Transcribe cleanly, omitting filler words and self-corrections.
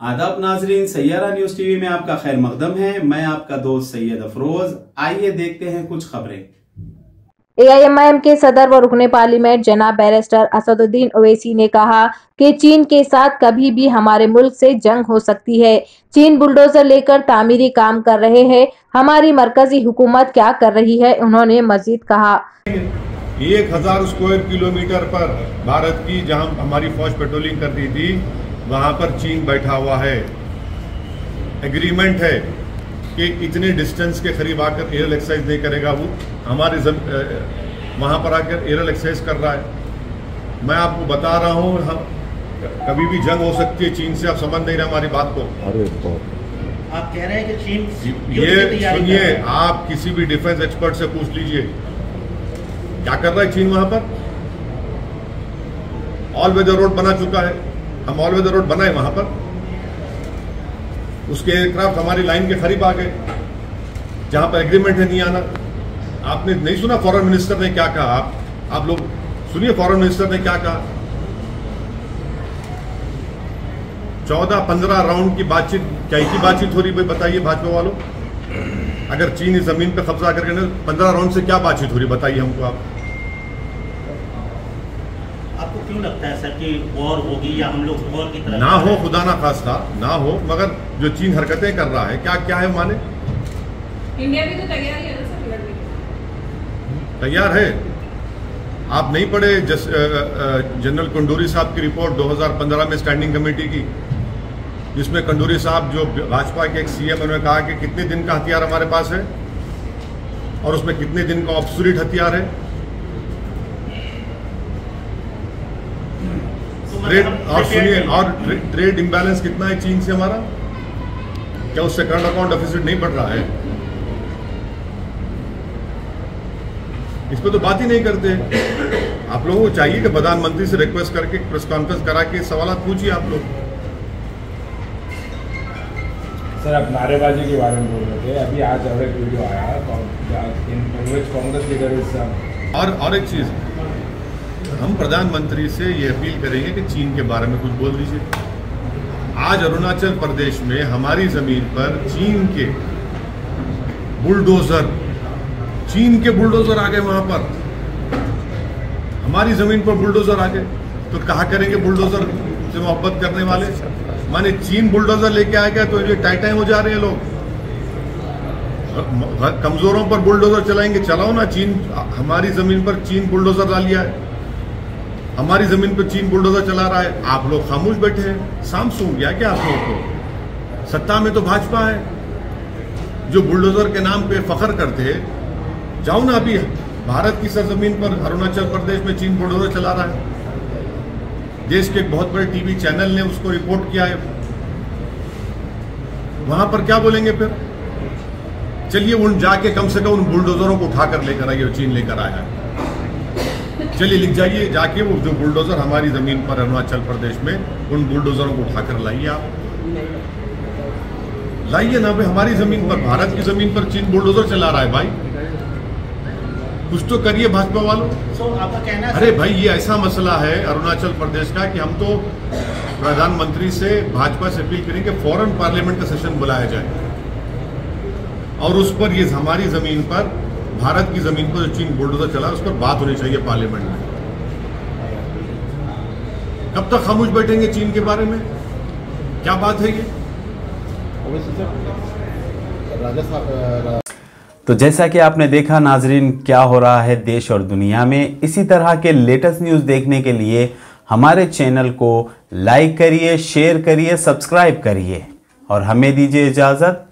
आदाब नाजरीन, Saiyaara news TV में आपका खैर मकदम है। मैं आपका दोस्त सैयद अफरोज। आइए देखते हैं कुछ खबरें। AIMIM के सदर व रुकने पार्लियामेंट जनाब बैरिस्टर असदुद्दीन ओवैसी ने कहा कि चीन के साथ कभी भी हमारे मुल्क से जंग हो सकती है। चीन बुलडोजर लेकर तामीरी काम कर रहे हैं, हमारी मरकजी हुकूमत क्या कर रही है, उन्होंने मजीद कहा। 1000 स्क्वायर किलोमीटर पर भारत की जहां हमारी फौज पेट्रोलिंग कर रही थी, वहां पर चीन बैठा हुआ है। एग्रीमेंट है कि इतने डिस्टेंस के करीब आकर एयर एक्सरसाइज नहीं करेगा, वो हमारे वहां पर आकर एयर एक्सरसाइज कर रहा है। मैं आपको बता रहा हूं, हम कभी भी जंग हो सकती है चीन से। आप समझ नहीं रहे हमारी बात को। आप कह रहे हैं कि चीन ये सुनिए, आप किसी भी डिफेंस एक्सपर्ट से पूछ लीजिए क्या कर रहा है चीन वहां पर। ऑल वेदर रोड बना चुका है, हम ऑल वेदर रोड बनाए वहां पर, उसके एयरक्राफ्ट हमारी लाइन के करीब आ गए जहां पर एग्रीमेंट है नहीं आना। आपने नहीं सुना फॉरेन मिनिस्टर ने क्या कहा? आप लोग सुनिए फॉरेन मिनिस्टर ने क्या कहा। 14-15 राउंड की बातचीत, क्या की बातचीत हो रही भाई बताइए भाजपा वालों। अगर चीन इस जमीन पर कब्जा करके 15 राउंड से क्या बातचीत हो रही बताइए हमको आप। आपको क्यों लगता है सर कि वॉर होगी या हम लोग वॉर की तरफ ना हो? खुदा ना खास्ता ना हो, मगर जो चीन हरकतें कर रहा है क्या क्या है माने। इंडिया भी तो तैयार है ना सर लड़ने के? तैयार है। आप नहीं पढ़े जनरल कंडूरी साहब की रिपोर्ट 2015 में स्टैंडिंग कमेटी की, जिसमें कंडूरी साहब जो भाजपा के एक सीएम, उन्होंने कहा कि कितने दिन का हथियार हमारे पास है और उसमें कितने दिन का ऑब्सोलीट हथियार है। ट्रेड और सुनिए, और ट्रेड इम्बैलेंस कितना है चीन से हमारा, क्या उससे करंट अकाउंट डेफिसिट नहीं बढ़ रहा है? इस पर तो बात ही नहीं करते। आप लोगों को चाहिए कि प्रधानमंत्री से रिक्वेस्ट करके प्रेस कॉन्फ्रेंस करा के सवाल पूछिए आप लोग। सर, आप नारेबाजी के बारे में बोल रहे थे, अभी आज और एक वीडियो आया कांग्रेस लीडर। और एक चीज, हम प्रधानमंत्री से ये अपील करेंगे कि चीन के बारे में कुछ बोल दीजिए। आज अरुणाचल प्रदेश में हमारी जमीन पर चीन के बुलडोजर आ गए, वहां पर हमारी जमीन पर बुलडोजर आ गए, तो कहा करेंगे बुलडोजर से मोहब्बत करने वाले। माने चीन बुलडोजर लेके आ गया तो ये टाइटाई हो जा रहे हैं लोग। कमजोरों पर बुलडोजर चलाएंगे, चलाओ ना। चीन हमारी जमीन पर चीन बुलडोजर ला लिया है, हमारी जमीन पर चीन बुलडोजर चला रहा है। आप लोग खामोश बैठे हैं। शाम सूंघ गया क्या आप लोगों को? सत्ता में तो भाजपा है जो बुलडोजर के नाम पे फख्र करते हैं। जाओ ना, अभी भारत की सरजमीन पर अरुणाचल प्रदेश में चीन बुलडोजर चला रहा है। देश के एक बहुत बड़े टीवी चैनल ने उसको रिपोर्ट किया है। वहां पर क्या बोलेंगे फिर? चलिए उन जाके कम से कम उन बुलडोजरों को उठाकर लेकर आइए, चीन लेकर आया है। चलिए लिख जाइए जाके, वो जो बुलडोजर हमारी जमीन पर अरुणाचल प्रदेश में, उन बुलडोजरों को उठाकर लाइए। आप लाइए ना भाई, हमारी जमीन पर, भारत की जमीन पर चीन बुलडोजर चला रहा है भाई। कुछ तो करिए भाजपा वालों। आपका कहना है? अरे भाई, ये ऐसा मसला है अरुणाचल प्रदेश का कि हम तो प्रधानमंत्री से, भाजपा से अपील करेंगे फौरन पार्लियामेंट का सेशन बुलाया जाए और उस पर ये हमारी जमीन पर, भारत की जमीन पर जो चीन बुलडोजर चला, उस पर बात होनी चाहिए पार्लियामेंट में। कब तक खामोश बैठेंगे चीन के बारे में? क्या बात है ये? तो जैसा कि आपने देखा नाजरीन, क्या हो रहा है देश और दुनिया में। इसी तरह के लेटेस्ट न्यूज़ देखने के लिए हमारे चैनल को लाइक करिए, शेयर करिए, सब्सक्राइब करिए और हमें दीजिए इजाज़त।